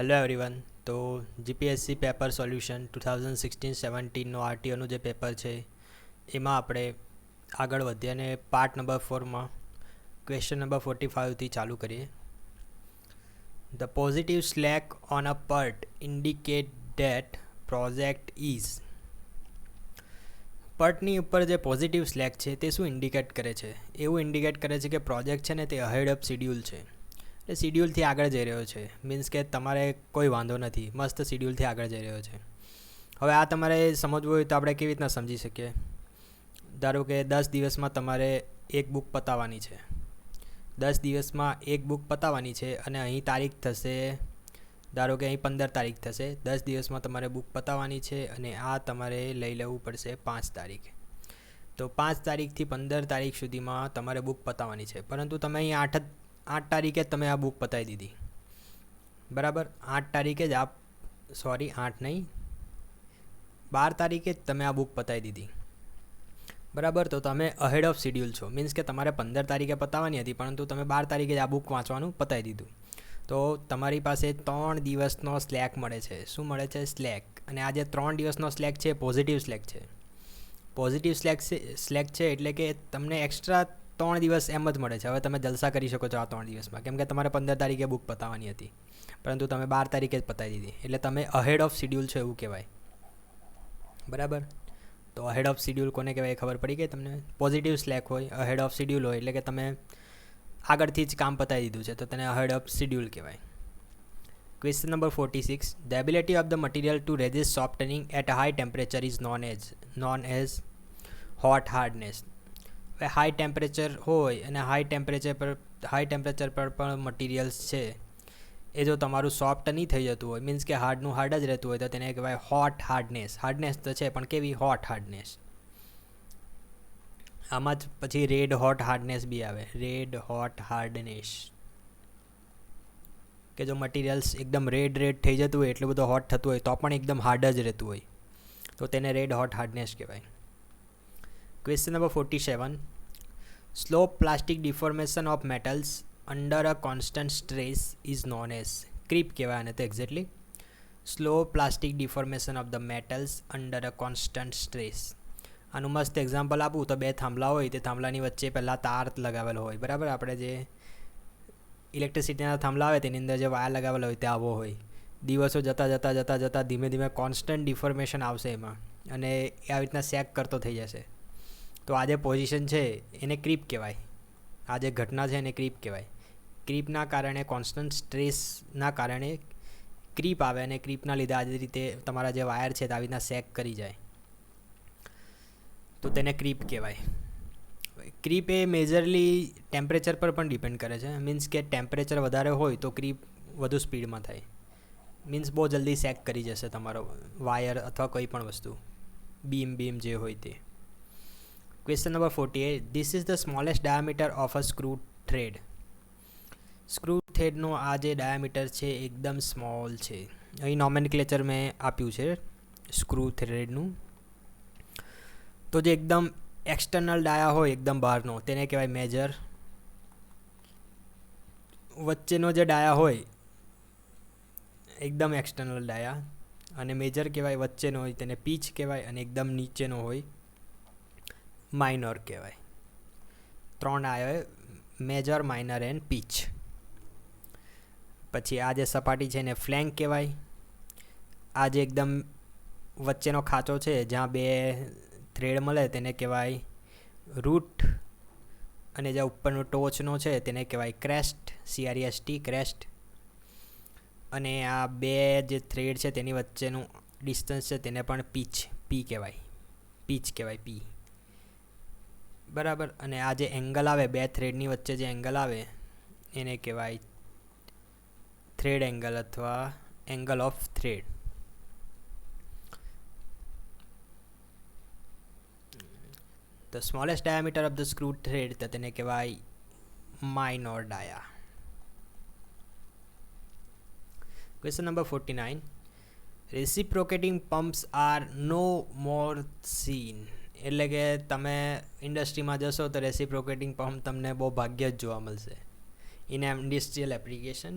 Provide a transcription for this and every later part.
Hello everyone. તો GPSC paper solution 2016-17નો આરટીઓનું જે પેપર છે એમાં આપણે આગળ વધીએ અને પાર્ટ નંબર 4માં ક્વેશ્ચન નંબર 45થી ચાલુ કરીએ. The positive slack on a PERT indicate that project is. પર્ટની ઉપર જે પોઝિટિવ સ્લેક છે તે શું ઇન્ડિકેટ કરે છે? એવું ઇન્ડિકેટ કરે છે કે પ્રોજેક્ટ છે ને તે અહેડ ઓફ શિડ્યુલ છે, એટલે શિડ્યુલથી આગળ જઈ રહ્યો છે. મીન્સ કે તમારે કોઈ વાંધો નથી, મસ્ત શિડ્યુલથી આગળ જઈ રહ્યો છે. હવે આ તમારે સમજવું હોય તો આપણે કેવી રીતના સમજી શકીએ? ધારો કે 10 દિવસમાં તમારે એક બુક પતાવવાની છે. 10 દિવસમાં એક બુક પતાવવાની છે અને અહીં તારીખ થશે, ધારો કે અહીં 15 તારીખ થશે. 10 દિવસમાં તમારે બુક પતાવવાની છે અને આ તમારે લઈ લેવું પડશે 5 તારીખે. તો 5 તારીખથી 15 તારીખ સુધીમાં તમારે બુક પતાવવાની છે, પરંતુ તમે અહીં 8 તારીખે તમે આ બુક પતાવી દીધી. બરાબર, 8 તારીખે જ 8 નહીં, 12 તારીખે જ તમે આ બુક પતાવી દીધી. બરાબર, તો તમે અહેડ ઓફ શિડ્યુલ છો. મીન્સ કે તમારે 15 તારીખે પતાવવાની હતી, પરંતુ તમે 12 તારીખે જ આ બુક વાંચવાનું પતાવી દીધું. તો તમારી પાસે 3 દિવસનો સ્લેક મળે છે. શું મળે છે? સ્લેક. અને આ જે 3 દિવસનો સ્લેક છે પોઝિટિવ સ્લેક છે. પોઝિટિવ સ્લેક છે એટલે કે તમને એક્સ્ટ્રા 3 દિવસ એમ જ મળે છે. હવે તમે જલસા કરી શકો છો આ 3 દિવસમાં, કેમ કે તમારે 15 તારીખે બુક પતાવવાની હતી, પરંતુ તમે 12 તારીખે જ પતાવી દીધી. એટલે તમે અહેડ ઓફ શિડ્યુલ છે એવું કહેવાય. બરાબર, તો અહેડ ઓફ શિડ્યુલ કોને કહેવાય ખબર પડી ગઈ તમને? પોઝિટિવ સ્લેક હોય, અહેડ ઓફ શિડ્યુલ હોય એટલે કે તમે આગળથી જ કામ પતાવી દીધું છે, તો તેને અહેડ ઓફ શિડ્યુલ કહેવાય. Question number 46. The ability of the material to resist softening at a high temperature is known as hot hardness. હવે હાઈ ટેમ્પરેચર હોય અને હાઈ ટેમ્પરેચર પર પણ મટીરિયલ્સ છે એ જો તમારું સોફ્ટ નહીં થઈ જતું હોય, મીન્સ કે હાર્ડનું હાર્ડ જ રહેતું હોય, તો તેને કહેવાય હોટ હાર્ડનેસ. હાર્ડનેસ તો છે પણ કેવી? Hot hardness. આમાં જ પછી રેડ હોટ હાર્ડનેસ બી આવે. રેડ હોટ હાર્ડનેસ કે જો મટીરિયલ્સ એકદમ રેડ થઈ જતું હોય, એટલું બધું હોટ થતું હોય તો પણ એકદમ હાર્ડ જ રહેતું હોય, તો તેને રેડ હોટ હાર્ડનેસ કહેવાય. Question number 47. Slow plastic deformation of metals under a constant stress is known as. Creep કહેવાય આને તો exactly. Slow plastic deformation of the metals under a constant stress. આનું મસ્ત એક્ઝામ્પલ આપું તો 2 થાંભલા હોય, તે થાંભલાની વચ્ચે પહેલાં તાર લગાવેલો હોય. બરાબર, આપણે જે ઇલેક્ટ્રિસિટીના થાંભલા આવે તેની અંદર જે વાયર લગાવેલો હોય તે આવો હોય. દિવસો જતાં ધીમે ધીમે કોન્સ્ટન્ટ ડિફોર્મેશન આવશે એમાં, અને એ આવી રીતના સેક કરતો થઈ જશે. તો આ જે પોઝિશન છે એને ક્રીપ કહેવાય. આ જે ઘટના છે એને ક્રીપ કહેવાય. ક્રીપના કારણે, કોન્સ્ટન્ટ સ્ટ્રેસના કારણે ક્રીપ આવે, અને ક્રીપના લીધે આ રીતે તમારા જે વાયર છે તે આવી રીતના સેક કરી જાય, તો તેને ક્રીપ કહેવાય. ક્રીપ એ મેજરલી ટેમ્પરેચર પર પણ ડિપેન્ડ કરે છે. મીન્સ કે ટેમ્પરેચર વધારે હોય તો ક્રીપ વધુ સ્પીડમાં થાય. મીન્સ બહુ જલ્દી સેક કરી જશે તમારો વાયર અથવા કોઈ પણ વસ્તુ, બીમ જે હોય તે. Question number 48. This is the smallest diameter of a screw thread. Screw થ્રેડનો આ જે ડાયામીટર છે એકદમ સ્મોલ છે. અહીં નોમેનક્લેચર મેં આપ્યું છે સ્ક્રૂ થ્રેડનું. તો જે એકદમ એક્સટર્નલ ડાયા હોય, એકદમ બહારનો, તેને કહેવાય મેજર. વચ્ચેનો જે ડાયા હોય એકદમ એક્સટર્નલ ડાયા, અને મેજર કહેવાય. વચ્ચેનો હોય તેને પીચ કહેવાય, અને એકદમ નીચેનો હોય માઇનોર કહેવાય. 3 ડાયા: મેજર, માઇનર એન્ડ પીચ. પછી આ જે સપાટી છે એને ફ્લેંક કહેવાય. આ જે એકદમ વચ્ચેનો ખાંચો છે જ્યાં 2 થ્રેડ મળે તેને કહેવાય રૂટ, અને જે ઉપરનો ટોચનો છે તેને કહેવાય ક્રેસ્ટ, CREST, ક્રેસ્ટ. અને આ 2 જે થ્રેડ છે તેની વચ્ચેનું ડિસ્ટન્સ છે તેને પણ પીચ કહેવાય. પી. બરાબર, અને આ જે એંગલ આવે 2 થ્રેડની વચ્ચે જે એંગલ આવે એને કહેવાય થ્રેડ એંગલ અથવા angle of thread. The smallest diameter of the screw thread, તો તેને કહેવાય minor dia. Question number 49. Reciprocating pumps are no more seen. એટલે કે તમે ઇન્ડસ્ટ્રીમાં જશો તો રેસિપ્રોકેટિંગ પંપ તમને બહુ ભાગ્યે જ જોવા મળશે ઇન ઇન્ડસ્ટ્રીયલ એપ્લિકેશન.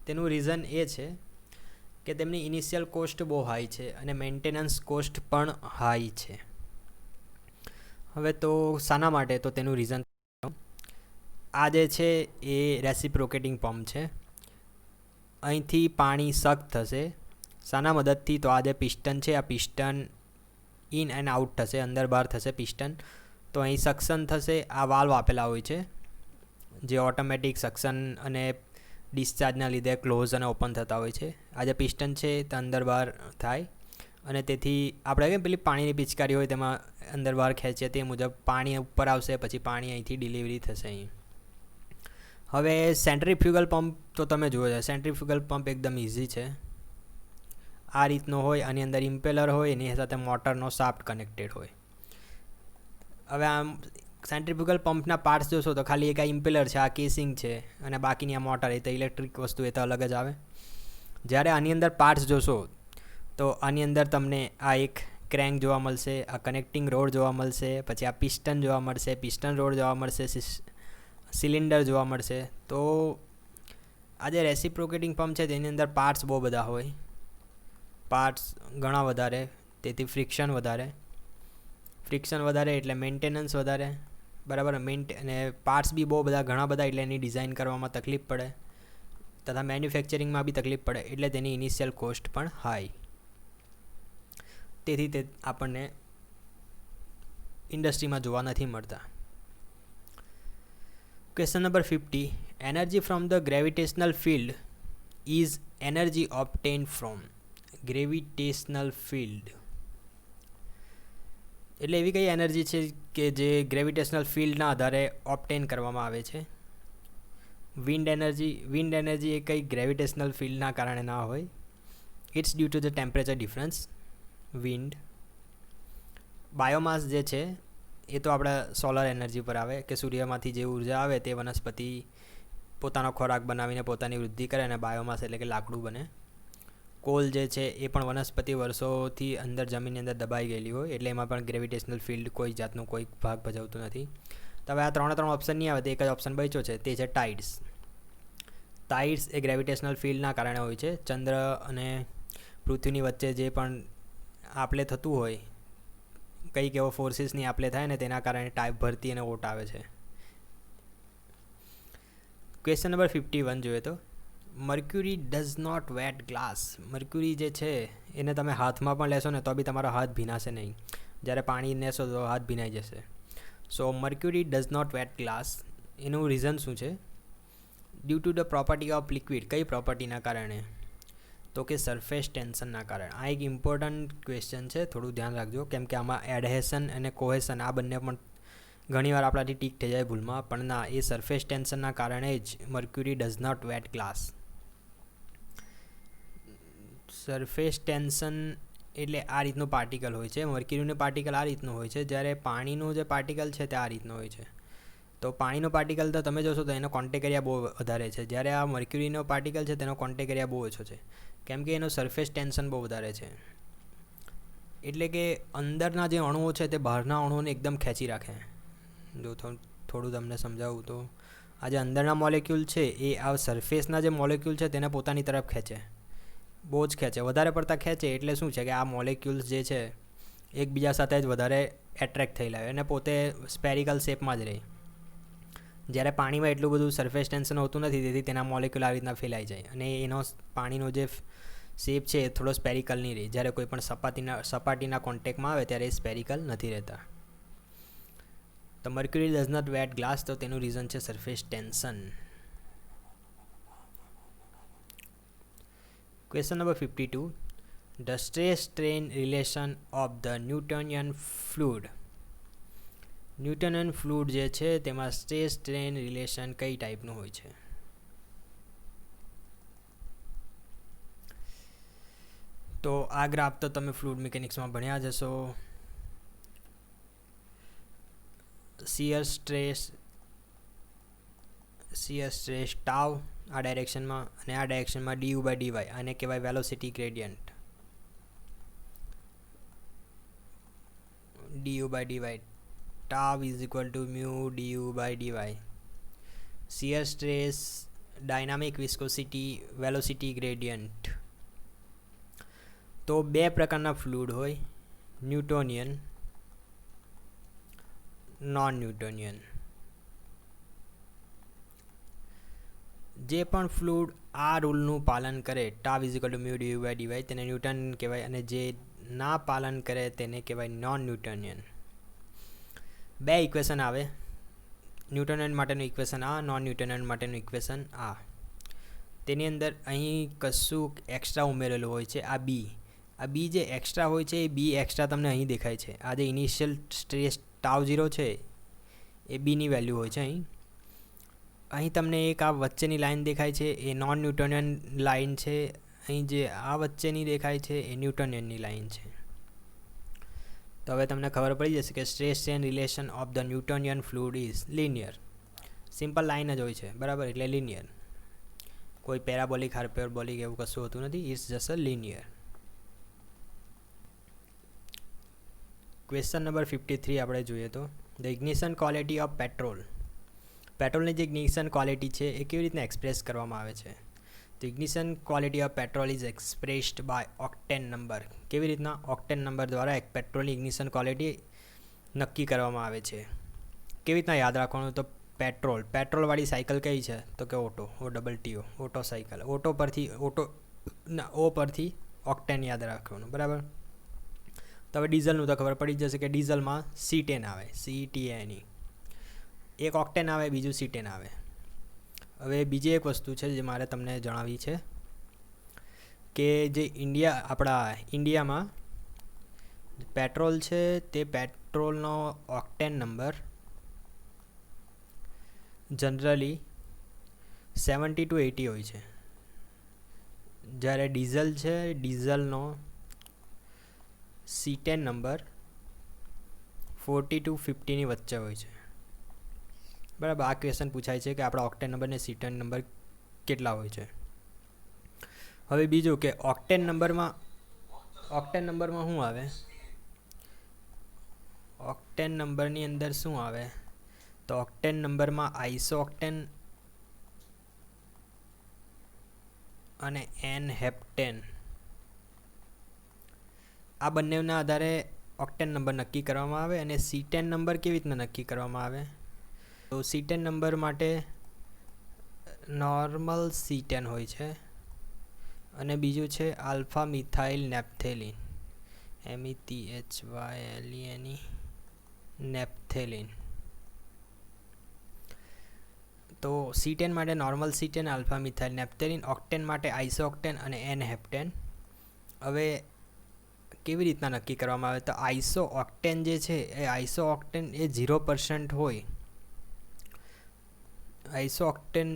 તેનું રીઝન એ છે કે તેમની ઇનિશિયલ કોસ્ટ બહુ હાઈ છે અને મેન્ટેનન્સ કોસ્ટ પણ હાઈ છે. હવે તો શાના માટે? તો તેનું રીઝન આ જે છે એ રેસિપ્રોકેટિંગ પંપ છે. અહીંથી પાણી સક થશે. શાના મદદથી? તો આ જે પિસ્ટન છે, આ પિસ્ટન ઇન એન્ડ આઉટ થશે, અંદર બહાર થશે પિસ્ટન. તો અહીં સક્શન થશે. આ વાલ્વ આપેલા હોય છે જે ઓટોમેટિક સક્શન અને ડિસ્ચાર્જના લીધે ક્લોઝ અને ઓપન થતા હોય છે. આ જે પિસ્ટન છે તે અંદર બહાર થાય અને તેથી આપણે કેમ પેલી પાણીની પિચકારી હોય તેમાં અંદર બહાર ખેંચીએ તે મુજબ પાણી ઉપર આવશે, પછી પાણી અહીંથી ડિલિવરી થશે અહીં. હવે સેન્ટ્રીફ્યુગલ પંપ તો તમે જુઓ છો, સેન્ટ્રીફ્યુગલ પંપ એકદમ ઇઝી છે. આ રીતનો હોય, આની અંદર ઇમ્પેલર હોય, એની સાથે મોટરનો શાફ્ટ કનેક્ટેડ હોય. હવે આમ સેન્ટ્રીફ્યુગલ પંપના પાર્ટ્સ જોશો તો ખાલી એક આ ઇમ્પેલર છે, આ કેસિંગ છે અને બાકીની આ મોટર, એ તો ઇલેક્ટ્રિક વસ્તુ, એ તો અલગ જ આવે. જ્યારે આની અંદર પાર્ટ્સ જોશો તો આની અંદર તમને આ એક ક્રેન્ક જોવા મળશે, આ કનેક્ટિંગ રોડ જોવા મળશે, પછી આ પિસ્ટન જોવા મળશે, પિસ્ટન રોડ જોવા મળશે, સિલિન્ડર જોવા મળશે. તો આ જે રેસિપ્રોકેટિંગ પંપ છે તેની અંદર પાર્ટ્સ બહુ બધા હોય, પાર્ટ્સ ઘણા વધારે, તેથી ફ્રિક્શન વધારે એટલે મેન્ટેનન્સ વધારે, બરાબર. અને પાર્ટ્સ બી બહુ બધા, ઘણા બધા, એટલે એની ડિઝાઇન કરવામાં તકલીફ પડે તથા મેન્યુફેક્ચરિંગમાં બી તકલીફ પડે, એટલે તેની ઇનિશિયલ કોસ્ટ પણ હાઈ. તેથી તે આપણને ઇન્ડસ્ટ્રીમાં જોવા નથી મળતા. Question number 50. Energy from the gravitational field is energy obtained from gravitational field. એટલે એવી કઈ એનર્જી છે કે જે ગ્રેવિટેશનલ ફિલ્ડના આધારે ઓબ્ટેન કરવામાં આવે છે? વિન્ડ એનર્જી એ કંઈ ગ્રેવિટેશનલ ફિલ્ડના કારણે ના હોય. It's due to the temperature difference. Wind. Biomass જે છે એ તો આપણા સોલર એનર્જી પર આવે, કે સૂર્યમાંથી જે ઉર્જા આવે તે વનસ્પતિ પોતાનો ખોરાક બનાવીને પોતાની વૃદ્ધિ કરે અને બાયોમાસ એટલે કે લાકડું બને. કોલ જે છે એ પણ વનસ્પતિ વર્ષોથી અંદર જમીનની અંદર દબાઈ ગયેલી હોય, એટલે એમાં પણ ગ્રેવિટેશનલ ફિલ્ડ કોઈ જાતનું કોઈ ભાગ ભજવતું નથી. તો હવે આ ત્રણ ઓપ્શન નહીં આવે, તો એક જ ઓપ્શન બચ્યો છે, તે છે ટાઇડ્સ. ટાઇડ્સ એ ગ્રેવિટેશનલ ફિલ્ડના કારણે હોય છે. ચંદ્ર અને પૃથ્વીની વચ્ચે જે પણ આપલે થતું હોય, કંઈક એવો ફોર્સીસની આપલે થાય ને તેના કારણે ટાઈપ ભરતી અને ઓટ આવે છે. ક્વેશ્ચન નંબર 51 જોઈએ તો mercury does not wet glass. Mercury જે છે એને તમે હાથમાં પણ લેશો ને તો બી તમારો હાથ ભીનાશે નહીં. જ્યારે પાણી લેશો તો હાથ ભીનાઈ જશે. So mercury does not wet glass. એનું રીઝન શું છે? Due to the property of liquid. કઈ પ્રોપર્ટીના કારણે? તો કે સરફેસ ટેન્શનના કારણે. આ એક ઇમ્પોર્ટન્ટ ક્વેશ્ચન છે, થોડું ધ્યાન રાખજો, કેમ કે આમાં એડહેશન અને કોહેશન આ બંને પણ ઘણીવાર આપણાથી ટીક થઈ જાય ભૂલમાં, પણ ના, એ સરફેસ ટેન્શનના કારણે જ mercury does not wet glass. Surface tension એટલે આ રીતનું પાર્ટિકલ હોય છે. મર્ક્યુરીનું પાર્ટિકલ આ રીતનું હોય છે, જ્યારે પાણીનું જે પાર્ટિકલ છે તે આ રીતનું હોય છે. તો પાણીનો પાર્ટિકલ તો તમે જોશો તો એનો કોન્ટેક એરિયા બહુ વધારે છે, જ્યારે આ મર્ક્યુરીનો પાર્ટિકલ છે તેનો કોન્ટેક એરિયા બહુ ઓછો છે, કેમ કે એનું સરફેસ ટેન્શન બહુ વધારે છે. એટલે કે અંદરના જે અણુઓ છે તે બહારના અણુઓને એકદમ ખેંચી રાખે. જો થોડું તમને સમજાવું તો આ જે અંદરના મોલેક્યુલ છે એ આ સરફેસના જે મોલેક્યુલ છે તેને પોતાની તરફ ખેંચે, બહુ જ ખેંચે, વધારે પડતા ખેંચે. એટલે શું છે કે આ મોલેક્યુલ્સ જે છે એકબીજા સાથે જ વધારે એટ્રેક્ટ થયેલા હોય અને પોતે સ્પેરિકલ શેપમાં જ રહે. જ્યારે પાણીમાં એટલું બધું સરફેસ ટેન્શન હોતું નથી, તેથી તેના મોલેક્યુલ આવી રીતના ફેલાઈ જાય અને એનો પાણીનો જે શેપ છે એ થોડો સ્પેરિકલ નહીં રહે. જ્યારે કોઈ પણ સપાટીના કોન્ટેક્ટમાં આવે ત્યારે એ સ્પેરિકલ નથી રહેતા. તો mercury does not wet glass, તો તેનું રીઝન છે surface tension. Question number 52. The stress strain relation of the Newtonian fluid. Newtonian fluid જે છે તેમાં સ્ટ્રેસ સ્ટ્રેન રિલેશન કઈ ટાઈપનું હોય છે? તો આ ગ્રાફ તો તમે ફ્લુઇડ મિકેનિક્સમાં ભણ્યા જ હશો. શિયર સ્ટ્રેસ ટાવ આ ડાયરેક્શનમાં અને આ ડાયરેક્શનમાં du/dy, આને કહેવાય velocity gradient. du/dy tau is equal to mu du/dy. shear stress, dynamic viscosity, velocity gradient. તો બે પ્રકારના ફ્લુઇડ હોય, ન્યૂટોનિયન, નોન ન્યૂટોનિયન. જે પણ ફ્લુઇડ આ રૂલનું પાલન કરે, tau is equal to mu d by d y, તેને ન્યૂટન કહેવાય, અને જે ના પાલન કરે તેને કહેવાય નોન ન્યૂટોનિયન. બે ઇક્વેશન આવે, ન્યૂટોનિયન માટેનું ઇક્વેશન આ, નોન ન્યૂટોનિયન માટેનું ઇક્વેશન આ. તેની અંદર અહીં કશું એક્સ્ટ્રા ઉમેરેલું હોય છે, આ બી. આ બી જે એક્સ્ટ્રા હોય છે એ બી એક્સ્ટ્રા તમને અહીં દેખાય છે. આ જે ઇનિશિયલ સ્ટ્રેસ ટાવ 0 છે એ બીની વેલ્યુ હોય છે. અહીં તમને એક આ વચ્ચેની લાઈન દેખાય છે એ નોન ન્યૂટોનિયન લાઈન છે. અહીં જે આ વચ્ચેની દેખાય છે એ ન્યૂટોનિયનની લાઈન છે. તો હવે તમને ખબર પડી જશે કે stress strain relation of the Newtonian fluid is linear. Simple line જ હોય છે, બરાબર, એટલે લિનિયર. કોઈ પેરાબોલિક, હાઇપરબોલિક એવું કશું હોતું નથી. It's just a linear. Question number 53 આપણે જોઈએ તો the ignition quality of petrol. પેટ્રોલની જે ઇગ્નિશન ક્વોલિટી છે એ કેવી રીતના એક્સપ્રેસ કરવામાં આવે છે? તો ignition quality of petrol is expressed by octane number. કેવી રીતના? ઓક્ટેન નંબર દ્વારા એક પેટ્રોલની ઇગ્નિશન ક્વોલિટી નક્કી કરવામાં આવે છે. કેવી રીતના યાદ રાખવાનું? તો પેટ્રોલવાળી સાયકલ કઈ છે? તો કે ઓટો, OTTO, ઓટો સાયકલ. ઓ પરથી ઓક્ટેન યાદ રાખવાનું, બરાબર. તો હવે ડીઝલનું તો ખબર પડી જશે કે ડીઝલમાં C10 આવે, CETANE. એક ઓક્ટેન આવે, બીજું C10 આવે. હવે બીજી એક વસ્તુ છે જે મારે તમને જણાવવી છે કે જે આપણા ઇન્ડિયામાં પેટ્રોલ છે તે પેટ્રોલનો ઓક્ટેન નંબર જનરલી 70 to 80 હોય છે. જ્યારે ડીઝલ છે, ડીઝલનો C10 નંબર 40 to 50ની વચ્ચે હોય છે, બરાબર. આ ક્વેશ્ચન પૂછાય છે કે આપણા ઓક્ટેન નંબર ને C10 નંબર કેટલા હોય છે. હવે બીજું કે ઓક્ટેન નંબરમાં શું આવે? ઓક્ટેન નંબરની અંદર શું આવે? તો ઓક્ટેન નંબરમાં આઇસો ઓક્ટેન અને N-હેપ્ટેન, આ બંનેના આધારે ઓક્ટેન નંબર નક્કી કરવામાં આવે. અને C10 નંબર કેવી રીતના નક્કી કરવામાં આવે? તો C10 નંબર માટે નોર્મલ C10 હોય છે અને બીજું છે alpha methyl naphthalene, METHYLENE, naphthalene. તો C10 માટે normal C10, alpha methyl naphthalene. Octane માટે આઇસો ઓક્ટેન અને N-હેપ્ટેન. હવે કેવી રીતના નક્કી કરવામાં આવે? તો આઇસો ઓક્ટેન જે છે એ 0% હોય. આઇસો ઓક્ટેન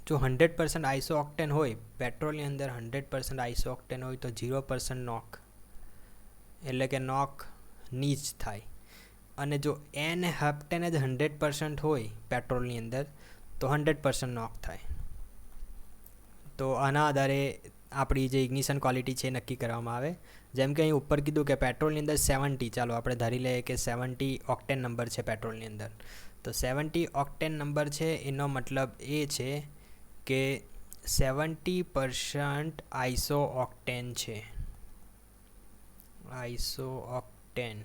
જો 100% આઇસો ઓક્ટેન હોય, પેટ્રોલની અંદર 100% આઇસો ઓક્ટેન હોય તો 0% નોક, એટલે કે નોક નીચ થાય. અને જો N-હેપ્ટેન જ 100% હોય પેટ્રોલની અંદર તો 100% નોક થાય. તો આના આધારે આપણી જે ઇગ્નિશન ક્વોલિટી છે એ નક્કી કરવામાં આવે. જેમ કે અહીં ઉપર કીધું કે પેટ્રોલની અંદર 70, ચાલો આપણે ધારી લઈએ કે 70 ઓક્ટેન નંબર છે પેટ્રોલની અંદર. તો 70 ઓક્ટેન નંબર છે એનો મતલબ એ છે કે 70% આઇસો ઓક્ટેન છે. આઇસો ઓક્ટેન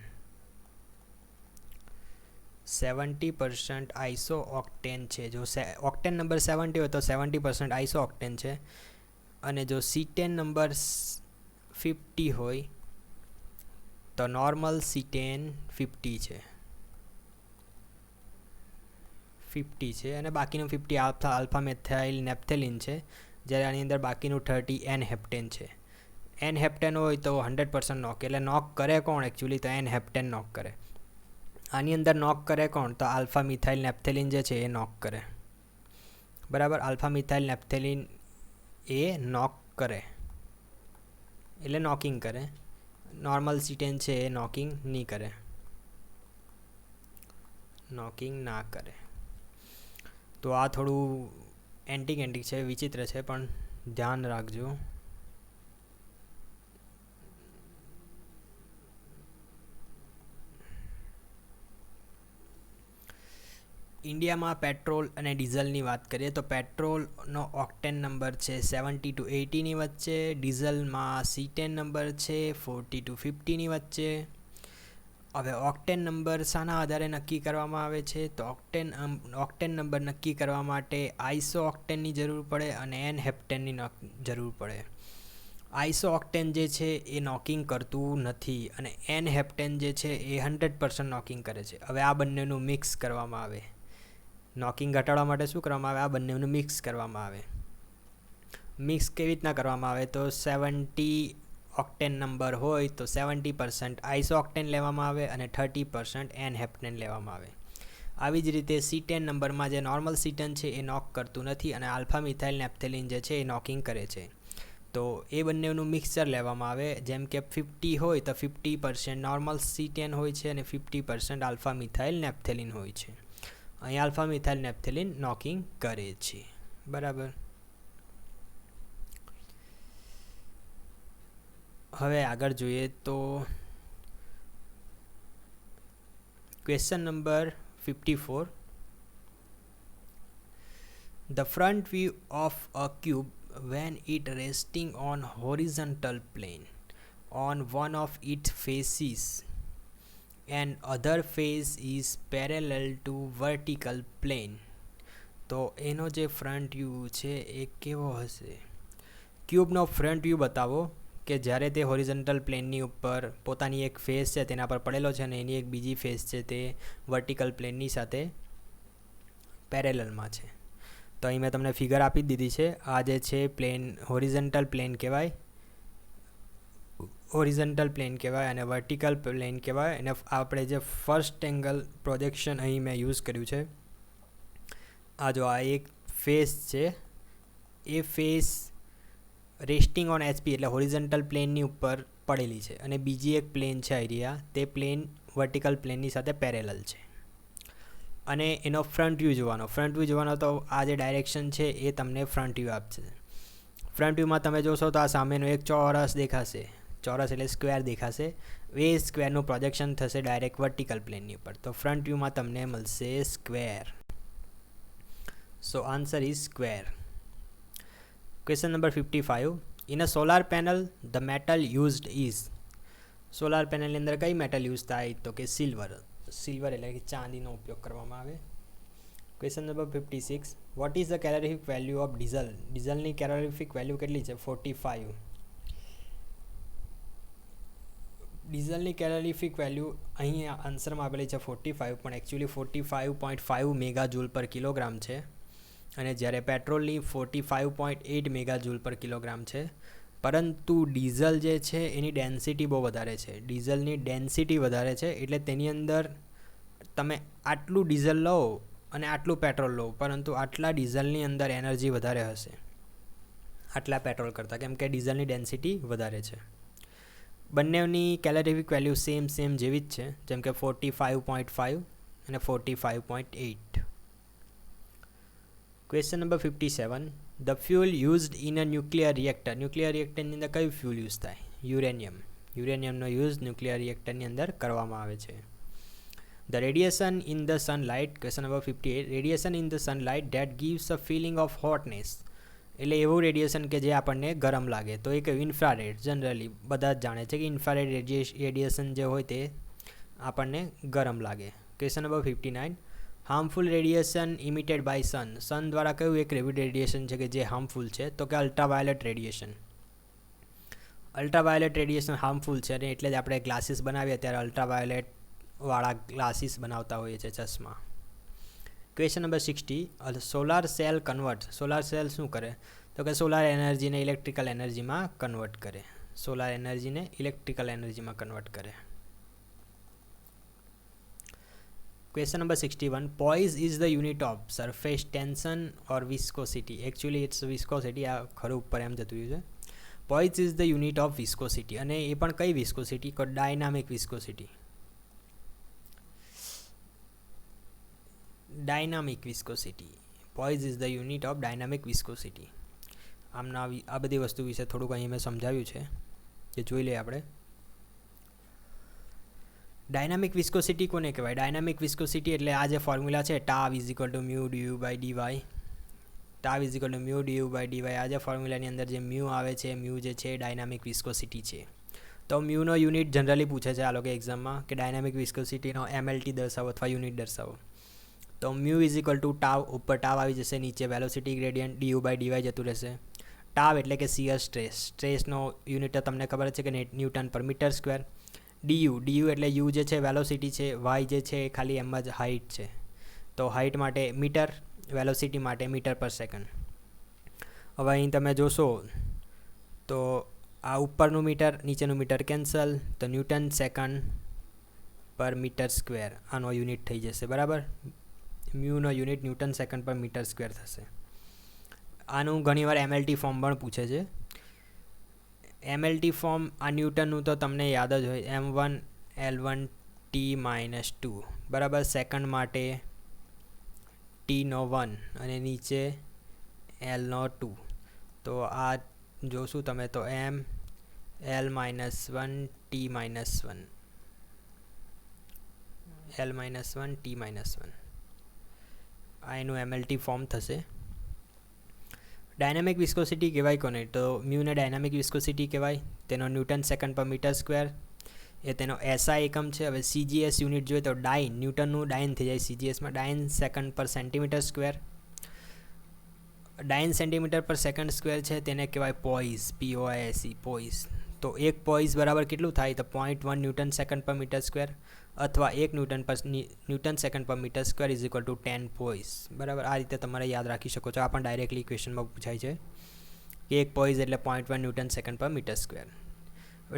70% આઇસો ઓક્ટેન છે. જો ઓક્ટેન નંબર 70 હોય તો 70% આઇસો ઓક્ટેન છે. અને જો C10 નંબર 50 હોય તો નોર્મલ C10 50 છે, અને બાકીનું 50 આલ્ફા મિથાઇલ નેપ્થેલિન છે. જ્યારે આની અંદર બાકીનું 30 N-હેપ્ટેન છે. N-હેપ્ટેન હોય તો 100% નોક, એટલે નોક કરે કોણ એકચ્યુઅલી? તો N-હેપ્ટેન નોક કરે. આની અંદર નોક કરે કોણ? તો આલ્ફા મિથાઇલ નેપ્થેલિન જે છે એ નોક કરે, બરાબર. આલ્ફા મિથાઇલ નેપ્થેલિન એ નોક કરે એટલે નોકિંગ કરે. નોર્મલ C10 છે એ નોકિંગ નહીં કરે, નોકિંગ ના કરે. તો આ થોડું એન્ટિક છે, વિચિત્ર છે, પણ ધ્યાન રાખજો. ઇન્ડિયામાં પેટ્રોલ અને ડીઝલની વાત કરીએ તો પેટ્રોલનો ઓક્ટેન નંબર છે 70 to 80ની વચ્ચે, ડીઝલમાં C10 નંબર છે 40 to 50ની વચ્ચે. હવે ઓક્ટેન નંબર શાના આધારે નક્કી કરવામાં આવે છે? તો ઓક્ટેન નંબર નક્કી કરવા માટે આઈસો ઓક્ટેનની જરૂર પડે અને એન હેપ્ટેનની જરૂર પડે. આઈસો ઓક્ટેન જે છે એ નોકિંગ કરતું નથી અને એન હેપ્ટેન જે છે એ 100% નોકિંગ કરે છે. હવે આ બંનેનું મિક્સ કરવામાં આવે. નોકિંગ ઘટાડવા માટે શું કરવામાં આવે? આ બંનેનું મિક્સ કરવામાં આવે. મિક્સ કેવી રીતના કરવામાં આવે? તો 70 ઓક્ટેન નંબર હોય તો 70% આઈસો ઓક્ટેન લેવામાં આવે અને 30% એન હેપ્ટેન લેવામાં આવે. આવી જ રીતે C10 નંબરમાં જે નોર્મલ C10 છે એ નોક કરતું નથી અને આલ્ફા મિથાઇલ નેપ્થેલિન જે છે એ નોકિંગ કરે છે. તો એ બંનેનું મિક્સચર લેવામાં આવે. જેમ કે 50 હોય તો 50% નોર્મલ C10 હોય છે અને 50% આલ્ફા મિથાઇલ નેપ્થેલિન હોય છે. અહીં આલ્ફા મિથાઇલ નેપ્થેલિન નોકિંગ કરે છે. બરાબર. હવે આગળ જોઈએ તો question number 54. The front view of a cube when it resting on horizontal plane on one of its faces and other face is parallel to vertical plane. તો એનો જે ફ્રન્ટ વ્યૂ છે એ કેવો હશે? ક્યુબનો ફ્રન્ટ વ્યૂ બતાવો કે જ્યારે તે હોરિઝોન્ટલ પ્લેનની ઉપર પોતાની એક ફેસ છે તેના પર પડેલો છે અને એની એક બીજી ફેસ છે તે વર્ટિકલ પ્લેનની સાથે પેરેલલમાં છે. તો અહીં મેં તમને ફિગર આપી દીધી છે. આ જે છે પ્લેન હોરિઝોન્ટલ પ્લેન કહેવાય, અને વર્ટિકલ પ્લેન કહેવાય. અને આપણે જે ફર્સ્ટ એંગલ પ્રોજેક્શન અહીં મેં યુઝ કર્યું છે. આ જો આ એક ફેસ છે, એ ફેસ રેસ્ટિંગ ઓન HP એટલે હોરિઝોન્ટલ પ્લેનની ઉપર પડેલી છે અને બીજી એક પ્લેન છે એરિયા, તે પ્લેન વર્ટિકલ પ્લેનની સાથે પેરેલલ છે. અને એનો ફ્રન્ટ વ્યૂ જોવાનો તો આ જે ડાયરેક્શન છે એ તમને ફ્રન્ટ વ્યૂ આપશે. ફ્રન્ટ વ્યૂમાં તમે જોશો તો આ સામેનો એક ચોરસ દેખાશે. ચોરસ એટલે સ્ક્વેર દેખાશે. એ સ્ક્વેરનું પ્રોજેક્શન થશે ડાયરેક્ટ વર્ટિકલ પ્લેનની ઉપર. તો ફ્રન્ટ વ્યૂમાં તમને મળશે square. So answer is square. Question number 55. In a solar panel, the metal used is. Solar પેનલની અંદર કઈ મેટલ યુઝ થાય? તો કે સિલ્વર એટલે કે ચાંદીનો ઉપયોગ કરવામાં આવે. Question number 56. What is the calorific value of diesel? ડીઝલની કેલોરીફિક વેલ્યુ કેટલી છે? 45. ડીઝલની કેલોરીફિક વેલ્યુ અહીં આન્સરમાં આપેલી છે 45, પણ એકચ્યુઅલી 45.5 મેગા જૂલ પર કિલોગ્રામ છે. અને જ્યારે પેટ્રોલની 45.8 મેગા જૂલ પર કિલોગ્રામ છે. પરંતુ ડીઝલ જે છે એની ડેન્સિટી બહુ વધારે છે. ડીઝલની ડેન્સિટી વધારે છે એટલે તેની અંદર તમે આટલું ડીઝલ લો અને આટલું પેટ્રોલ લો, પરંતુ આટલા ડીઝલની અંદર એનર્જી વધારે હશે આટલા પેટ્રોલ કરતાં, કેમ કે ડીઝલની ડેન્સિટી વધારે છે. બંનેની કેલોરીફિક વેલ્યુ સેમ જેવી જ છે, જેમ કે 45.5 અને 45.8. Question number 57. The fuel used in a nuclear reactor. Nuclear રિએક્ટરની અંદર કયું ફ્યુલ યુઝ થાય? યુરેનિયમનો યુઝ ન્યુક્લિયર રિએક્ટરની અંદર કરવામાં આવે છે. The radiation in the sunlight. Question number 58. Radiation in the sunlight that gives a feeling of hotness. એટલે એવું રેડિયેશન કે જે આપણને ગરમ લાગે. તો એ કયું? ઇન્ફ્રારેડ. જનરલી બધા જ જાણે છે કે ઇન્ફ્રારેડ રેડિયેશન જે હોય તે આપણને ગરમ લાગે. Question number 59. Harmful radiation emitted by sun દ્વારા કયું એક રેડિયેશન છે કે જે હાર્મફુલ છે? તો કે અલ્ટ્રાવાયોલેટ રેડિયેશન હાર્મફુલ છે અને એટલે જ આપણે ગ્લાસીસ બનાવીએ ત્યારે અલ્ટ્રાવાયોલેટવાળા ગ્લાસીસ બનાવતા હોઈએ છીએ, ચશ્મા. Question number 60. Solar cell convert. Solar cell શું કરે? તો કે સોલાર એનર્જીને ઇલેક્ટ્રિકલ એનર્જીમાં કન્વર્ટ કરે. Question number 61. Poise is the unit of surface tension or viscosity. Actually it's viscosity. આ ખરું ઉપર એમ જતું રહ્યું છે. Poise is the unit of viscosity. અને એ પણ કઈ viscosity? Dynamic viscosity. Poise is the unit of dynamic viscosity. આમના આ બધી વસ્તુ વિશે થોડુંક અહીં મેં સમજાવ્યું છે, જે જોઈ લઈએ આપણે. ડાયનામિક વિસ્કોસિટી કોને કહેવાય? ડાયનામિક વિસ્કોસિટી એટલે આ જે ફોર્મ્યુલા છે tau is equal to mu d u by d y, tau is equal to mu d u by d y. આ જે ફોર્મ્યુલાની અંદર જે મ્યુ આવે છે, મ્યુ જે છે ડાયનામિક વિસ્કોસિટી છે. તો મ્યુનો યુનિટ જનરલી પૂછે છે આ લોકો એક્ઝામમાં કે ડાયનામિક વિસ્કોસિટીનો એમએલટી દર્શાવો અથવા યુનિટ દર્શાવો. તો mu is equal to tau, ઉપર ટાવ આવી જશે, નીચે velocity gradient d u by d y જતું રહેશે. ટાવ એટલે કે શિયર સ્ટ્રેસ, સ્ટ્રેસનો યુનિટ તમને ખબર છે કે ન્યૂટન પર મીટર સ્ક્વેર. ડીયુ એટલે યુ જે છે વેલોસિટી છે, વાય જે છે એ ખાલી એમ જ હાઇટ છે. તો હાઇટ માટે મીટર, વેલોસિટી માટે મીટર પર સેકન્ડ. હવે અહીં તમે જોશો તો આ ઉપરનું મીટર નીચેનું મીટર કેન્સલ, તો ન્યૂટન સેકન્ડ પર મીટર સ્ક્વેર આનો યુનિટ થઈ જશે. બરાબર, મ્યુનો યુનિટ ન્યૂટન સેકન્ડ પર મીટર સ્ક્વેર થશે. આનું ઘણીવાર એમએલટી ફોર્મ પણ પૂછે છે. એમએલટી ફોર્મ આ ન્યૂટનનું તો તમને યાદ જ હોય, m1L1T-2. બરાબર, સેકન્ડ માટે T1 અને નીચે L2. તો આ જોશું તમે તો L-1T-1, L-1T-1 આ એનું એમએલટી ફોર્મ થશે. ડાયનામિક વિસ્કોસિટી કહેવાય કોને? તો મ્યુને ડાયનામિક વિસ્કોસિટી કહેવાય. તેનો ન્યૂટન સેકન્ડ પર મીટર સ્ક્વેર એ તેનો એસઆઈ એકમ છે. હવે સીજીએસ યુનિટ જોઈએ તો ડાઇન, ન્યૂટનનું ડાઇન થઈ જાય સીજીએસમાં, ડાઇન સેકન્ડ પર સેન્ટીમીટર સ્ક્વેર. ડાઇન સેન્ટીમીટર પર સેકન્ડ સ્ક્વેર છે તેને કહેવાય પોઈઝ, POISE, પોઈઝ. તો એક પોઈઝ બરાબર કેટલું થાય? તો 0.1 ન્યૂટન સેકન્ડ પર મીટર સ્ક્વેર, અથવા 1 ન્યૂટન સેકન્ડ પર metre square is equal to 10 poise. બરાબર, આ રીતે તમારે યાદ રાખી શકો છો. આ પણ ડાયરેક્ટલી ક્વેશ્ચનમાં પૂછાય છે કે એક પોઈઝ એટલે 0.1 ન્યૂટન સેકન્ડ પર મીટર સ્ક્વેર.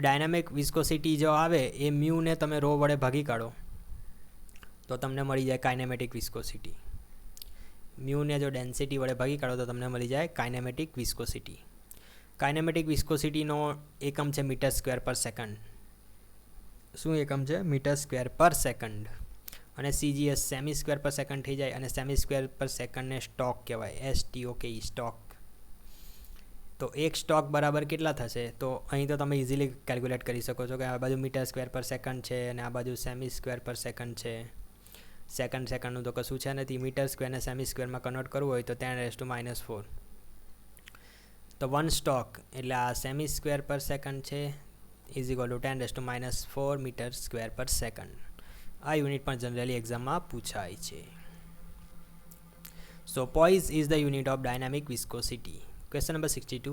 ડાયનામિક વિસ્કોસિટી જો આવે એ મ્યુને તમે રો વડે ભાગી કાઢો તો તમને મળી જાય કાઇનેમેટિક વિસ્કોસિટી. મ્યુને જો ડેન્સિટી વડે ભાગી કાઢો તો તમને મળી જાય કાઇનેમેટિક વિસ્કોસિટી. કાઇનેમેટિક વિસ્કોસિટીનો એકમ છે મીટર સ્ક્વેર પર સેકન્ડ. શું એકમ છે? મીટર સ્ક્વેર પર સેકન્ડ. અને સીજીએસ સેમી સ્ક્વેર પર સેકન્ડ થઈ જાય, અને સેમી સ્ક્વેર પર સેકન્ડને સ્ટોક કહેવાય, STOK, સ્ટોક. તો એક સ્ટોક બરાબર કેટલા થશે? તો અહીં તો તમે ઇઝીલી કેલ્ક્યુલેટ કરી શકો છો કે આ બાજુ મીટર સ્ક્વેર પર સેકન્ડ છે અને આ બાજુ સેમી સ્ક્વેર પર સેકન્ડ છે. સેકન્ડનું તો કશું છે નથી. મીટર સ્ક્વેરને સેમી સ્ક્વેરમાં કન્વર્ટ કરવું હોય તો 10⁻⁴. તો 1 સ્ટોક એટલે આ સેમી સ્ક્વેર પર સેકન્ડ છે is equal to 10⁻⁴ metre square પર સેકન્ડ. આ યુનિટ પણ જનરલી એક્ઝામમાં પૂછાય છે. So poise is the unit of dynamic viscosity. Question number 62.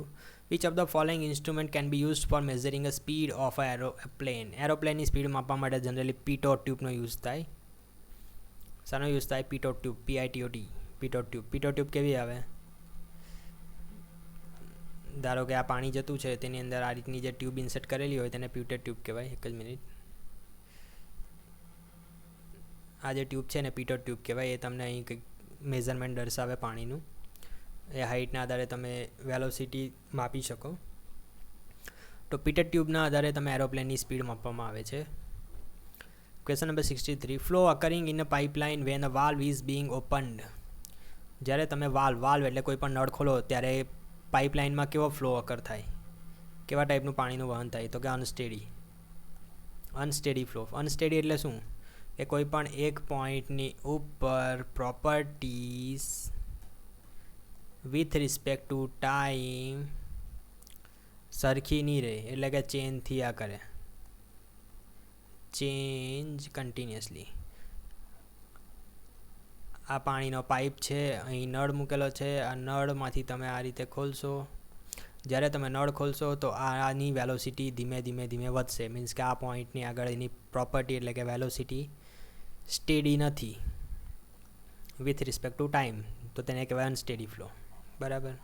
Which of the following instrument can be used for measuring a speed of an aeroplane? એરોપ્લેનની speed માપવા માટે generally પીટોટ ટ્યુબનો use થાય. શાનો use થાય? પીટોટ tube, PITOT, પીટોટ tube. પીટોટ tube કેવી આવે? ધારો કે આ પાણી જતું છે, તેની અંદર આ રીતની જે ટ્યુબ ઇન્સર્ટ કરેલી હોય તેને પ્યુટેડ ટ્યુબ કહેવાય. એક જ મિનિટ. આ જે ટ્યુબ છે ને પીટોટ ટ્યુબ કહેવાય. એ તમને અહીં કંઈક મેઝરમેન્ટ દર્શાવે પાણીનું. એ હાઇટના આધારે તમે વેલોસિટી માપી શકો. તો પીટેડ ટ્યુબના આધારે તમે એરોપ્લેનની સ્પીડ માપવામાં આવે છે. Question number 63. Flow occurring in a pipeline when a valve is being opened. જ્યારે તમે વાલ્વ એટલે કોઈ પણ નળ ખોલો ત્યારે પાઇપલાઇનમાં કેવો ફ્લો અકર થાય? કેવા ટાઈપનું પાણીનું વહન થાય? તો કે અનસ્ટેડી ફ્લો. અનસ્ટેડી એટલે શું? કે કોઈ પણ એક પોઈન્ટની ઉપર properties with respect to time સરખી નહીં રહે, એટલે કે ચેન્જ થયા કરે, ચેન્જ કન્ટિન્યુઅસલી. આ પાણીનો પાઇપ છે, અહીં નળ મૂકેલો છે, આ નળમાંથી તમે આ રીતે ખોલશો. જ્યારે તમે નળ ખોલશો તો આની વેલોસિટી ધીમે ધીમે વધશે. મીન્સ કે આ પોઈન્ટની આગળ એની પ્રોપર્ટી એટલે કે વેલોસિટી સ્ટેડી નથી વિથ રિસ્પેક્ટ ટુ ટાઈમ, તો તેને કહેવાય અનસ્ટેડી ફ્લો. બરાબર.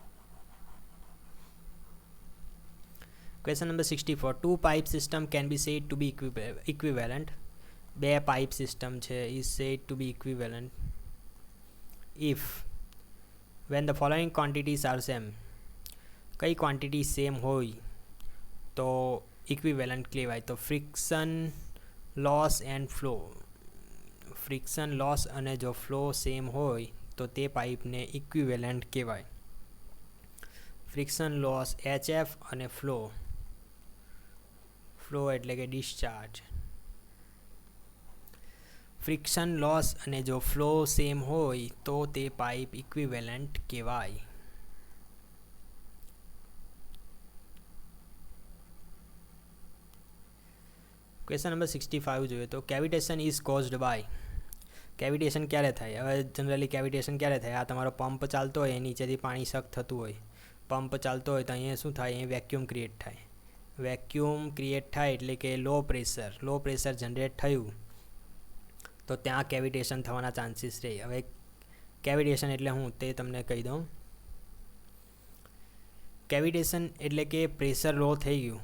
Question number 64. Two pipe system can be said to be equivalent. બે પાઇપ સિસ્ટમ છે is said to be equivalent if when the following quantities are same. કઈ quantity same હોય તો equivalent કહેવાય? તો friction loss and flow. Friction loss અને જો flow same હોય તો તે પાઇપને ઇક્વિવેલન્ટ કહેવાય. ફ્રિક્શન લોસ HF અને ફ્લો એટલે કે ડિસ્ચાર્જ. ફ્રિક્શન લોસ અને જો ફ્લો સેમ હોય તો તે પાઇપ ઇક્વિવેલન્ટ કહેવાય. ક્વેશ્ચન નંબર 65 જોઈએ તો કેવિટેશન ઇઝ કોઝડ બાય. કેવિટેશન ક્યારે થાય? હવે જનરલી કેવિટેશન ક્યારે થાય? આ તમારો પંપ ચાલતો હોય, નીચેથી પાણી સક થતું હોય, પંપ ચાલતો હોય તો અહીંયા શું થાય? અહીં વેક્યુમ ક્રિએટ થાય. વેક્યુમ ક્રિએટ થાય એટલે કે લો પ્રેશર જનરેટ થયું તો ત્યાં કેવિટેશન થવાના ચાન્સીસ રહે. હવે કેવિટેશન એટલે હું તે તમને કહી દઉં. કેવિટેશન એટલે કે પ્રેશર લો થઈ ગયું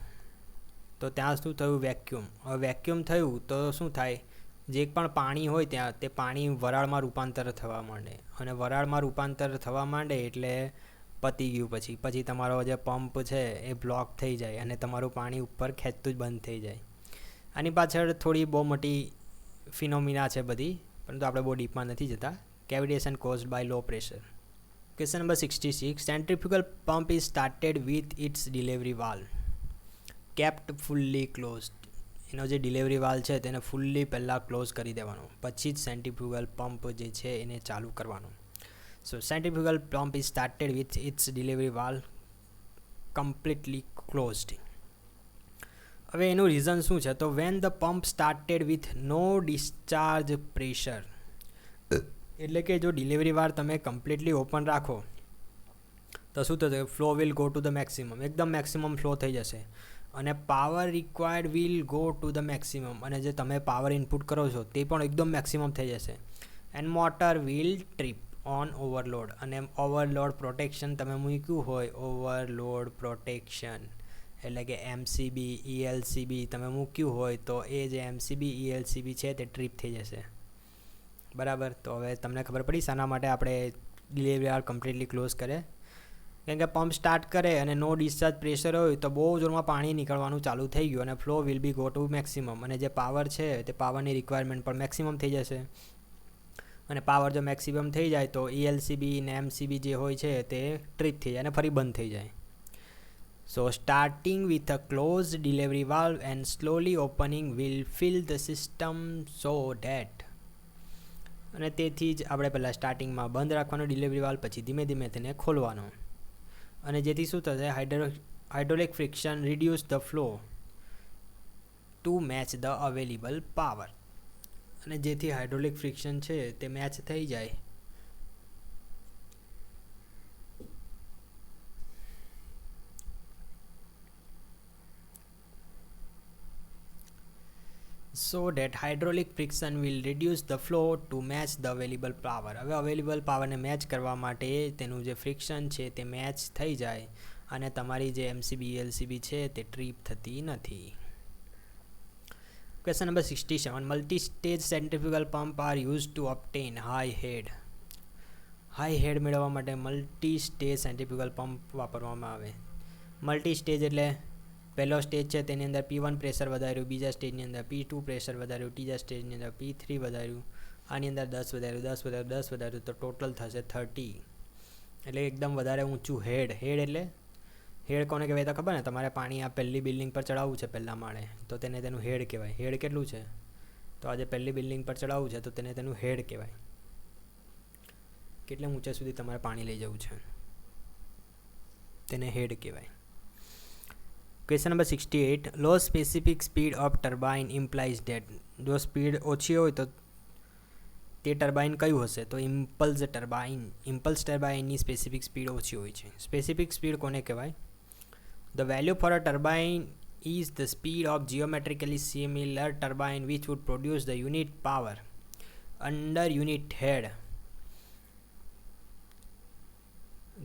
તો ત્યાં શું થયું? વેક્યુમ. હવે વેક્યુમ થયું તો શું થાય? જે પણ પાણી હોય ત્યાં તે પાણી વરાળમાં રૂપાંતર થવા માંડે, અને વરાળમાં રૂપાંતર થવા માંડે એટલે પતી ગયું. પછી તમારો જે પંપ છે એ બ્લોક થઈ જાય અને તમારું પાણી ઉપર ખેંચતું જ બંધ થઈ જાય. આની પાછળ થોડી બહુ મોટી ફિનોમિના છે બધી, પરંતુ આપણે બહુ ડીપમાં નથી જતા. Cavitation caused by low pressure. Question number 66. Centrifugal pump is started with its delivery valve kept fully closed. એનો જે ડિલિવરી વાલ્વ છે તેને ફુલ્લી પહેલાં ક્લોઝ કરી દેવાનો, પછી જ સેન્ટ્રીફ્યુગલ પંપ જે છે એને ચાલુ કરવાનો. So centrifugal pump is started with its delivery valve completely closed. હવે એનું રીઝન શું છે? તો when the pump started with no discharge pressure, એટલે કે જો ડિલિવરી વાલ્વ તમે કમ્પ્લીટલી ઓપન રાખો તો શું થશે? Flow will go to the maximum, એકદમ મેક્સિમમ ફ્લો થઈ જશે, અને power required will go to the maximum, અને જે તમે પાવર ઇનપુટ કરો છો તે પણ એકદમ મેક્સિમમ થઈ જશે. And motor will trip on overload, અને ઓવરલોડ પ્રોટેક્શન તમે મૂક્યું હોય, ઓવરલોડ પ્રોટેક્શન એટલે કે MCB ELCB તમે મૂક્યું હોય તો એ જે MCB ELCB છે તે ટ્રીપ થઈ જશે. બરાબર. તો હવે તમને ખબર પડી શાના માટે આપણે ડિલિવરી વાલ્વ કમ્પ્લીટલી ક્લોઝ કરે? કેમ કે પંપ સ્ટાર્ટ કરે અને નો ડિસ્ચાર્જ પ્રેશર હોય તો બહુ જોરમાં પાણી નીકળવાનું ચાલુ થઈ ગયું અને flow will be go to maximum, અને જે પાવર છે તે પાવરની રિક્વાયરમેન્ટ પણ મેક્સિમમ થઈ જશે. અને પાવર જો મેક્સિમમ થઈ જાય તો ELCB ને MCB જે હોય છે તે ટ્રીપ થઈ જાય અને ફરી બંધ થઈ જાય. So starting with a close delivery valve and slowly opening will fill the system so that. અને તેથી જ આપણે પહેલાં સ્ટાર્ટિંગમાં બંધ રાખવાનો ડિલિવરી વાલ્વ, પછી ધીમે ધીમે તેને ખોલવાનો, અને જેથી શું થશે? Hydraulic friction reduce the flow to match the available power, અને જેથી હાઇડ્રોલિક ફ્રિક્શન છે તે મેચ થઈ જાય. So that hydraulic friction will reduce the flow to match the available power. હવે અવેલેબલ પાવરને મેચ કરવા માટે તેનું જે ફ્રિક્શન છે તે મેચ થઈ જાય, અને તમારી જે MCB ELCB છે તે ટ્રીપ થતી નથી. Question number 67. Multi stage centrifugal pump are use to obtain high head. High head મેળવવા માટે મલ્ટી સ્ટેજ સેન્ટ્રીફ્યુગલ પંપ વાપરવામાં આવે. મલ્ટી સ્ટેજ એટલે પહેલો સ્ટેજ છે તેની અંદર P1 પ્રેશર વધાર્યું, બીજા સ્ટેજની અંદર P2 પ્રેશર વધાર્યું, ત્રીજા સ્ટેજની અંદર P3 વધાર્યું, આની અંદર 10 વધાર્યું તો ટોટલ થશે 30. એટલે એકદમ વધારે ઊંચું હેડ. એટલે હેડ કોને કહેવાય તો ખબર ને? તમારે પાણી આ પહેલી બિલ્ડિંગ પર ચડાવવું છે પહેલાં માળે તો તેનું હેડ કહેવાય. હેડ કેટલું છે? તો આજે પહેલી બિલ્ડિંગ પર ચડાવવું છે તો તેનું હેડ કહેવાય. કેટલે ઊંચા સુધી તમારે પાણી લઈ જવું છે તેને હેડ કહેવાય. Question number 68. Low specific speed of turbine implies that. જો સ્પીડ ઓછી હોય તો તે ટર્બાઇન કયું હશે? તો ઇમ્પલ્સ ટર્બાઇનની સ્પેસિફિક સ્પીડ ઓછી હોય છે. સ્પેસિફિક સ્પીડ કોને કહેવાય? The value for a turbine is the speed of geometrically similar turbine which would produce the unit power under unit head.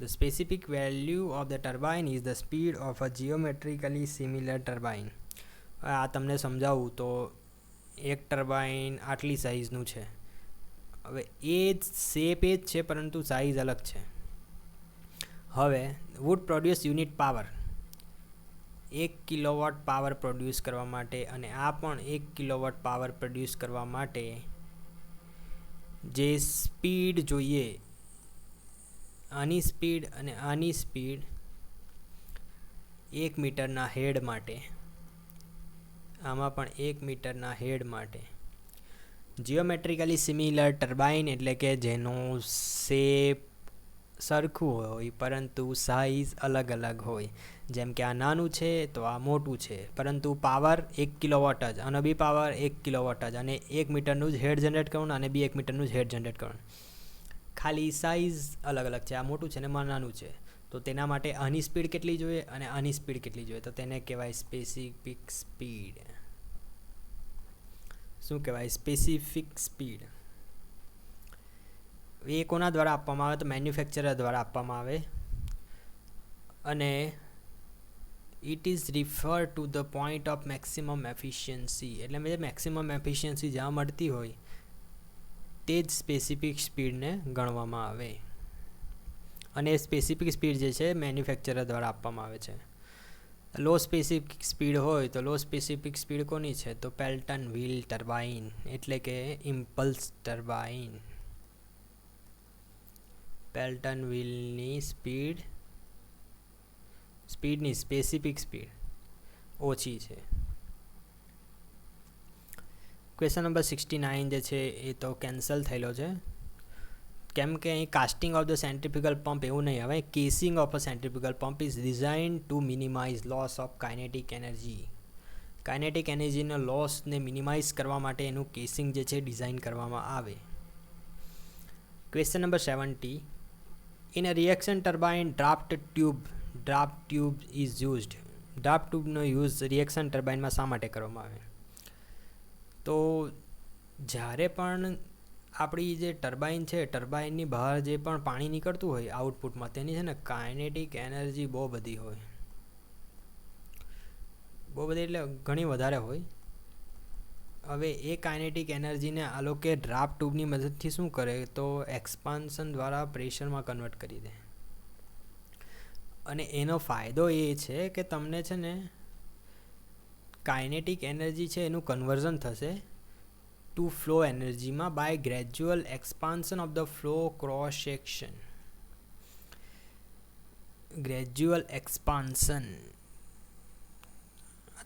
The specific value of the turbine is the speed of a geometrically similar turbine. આ તમને સમજાવું તો એક turbine આટલી સાઇઝનું છે. હવે એ જ shape એ જ છે પરંતુ સાઇઝ અલગ છે. હવે would produce unit power 1 kilowatt power produce કરવા માટે, અને આ પણ 1 કિલોવોટ પાવર પ્રોડ્યુસ કરવા માટે જે સ્પીડ જોઈએ, આની સ્પીડ અને આની સ્પીડ 1 મીટરના હેડ માટે, આમાં પણ 1 મીટરના હેડ માટે જીઓમેટ્રિકલી સિમિલર ટર્બાઇન એટલે કે જેનું શેપ સરખું હોય પરંતુ સાઇઝ અલગ અલગ હોય. જેમ કે આ નાનું છે તો આ મોટું છે, પરંતુ પાવર 1 કિલોવોટ જ, અને બી પાવર 1 કિલોવોટ જ, અને 1 મીટરનું જ હેડ જનરેટ કરવાનું અને બી 1 મીટરનું જ હેડ જનરેટ કરવાનું. ખાલી સાઇઝ અલગ અલગ છે, આ મોટું છે ને નાનું છે. તો તેના માટે આની સ્પીડ કેટલી જોઈએ અને આની સ્પીડ કેટલી જોઈએ, તો તેને કહેવાય સ્પેસિફિક સ્પીડ. શું કહેવાય? Specific speed. એ કોના દ્વારા આપવામાં આવે? તો મેન્યુફેક્ચરર દ્વારા આપવામાં આવે, અને it is refer to the point of maximum efficiency. એટલે જે મેક્સિમમ એફિશિયન્સી જ્યાં મળતી હોય તે જ સ્પેસિફિક સ્પીડને ગણવામાં આવે. અને એ સ્પેસિફિક સ્પીડ જે છે મેન્યુફેક્ચરર દ્વારા આપવામાં આવે છે. લો સ્પેસિફિક સ્પીડ હોય તો લો સ્પેસિફિક સ્પીડ કોની છે? તો પેલ્ટન વ્હીલ ટર્બાઇન, એટલે કે ઇમ્પલ્સ ટર્બાઇન. પેલ્ટન વ્હીલની સ્પીડની સ્પેસિફિક સ્પીડ ઓછી છે. ક્વેશ્ચન નંબર 69 જે છે એ તો કેન્સલ થયેલો છે, કેમ કે અહીં casting of the centrifugal pump એવું નહીં આવે. Casing of a centrifugal pump is design to minimize loss of kinetic energy. Kinetic એનર્જીના લોસને મિનિમાઇઝ કરવા માટે એનું કેસિંગ જે છે ડિઝાઇન કરવામાં આવે. Question number 70. In a reaction turbine draft tube is used. Draft ટ્યુબનો યુઝ રિએક્શન ટર્બાઇનમાં શા માટે કરવામાં આવે? તો જ્યારે પણ આપણી જે ટર્બાઇન છે, ટર્બાઇનની બહાર જે પણ પાણી નીકળતું હોય આઉટપુટમાં, તેની છે ને કાઇનેટિક એનર્જી બહુ બધી હોય. બહુ બધી એટલે ઘણી વધારે હોય. હવે એ કાઇનેટિક એનર્જીને આ લોકો ડ્રાફ્ટ ટ્યુબની મદદથી શું કરે? તો એક્સપાન્શન દ્વારા પ્રેશરમાં કન્વર્ટ કરી દે. અને એનો ફાયદો એ છે કે તમને છે ને કાઇનેટિક એનર્જી છે એનું કન્વર્ઝન થશે ટુ ફ્લો એનર્જીમાં by gradual expansion of the flow cross section. Gradual expansion.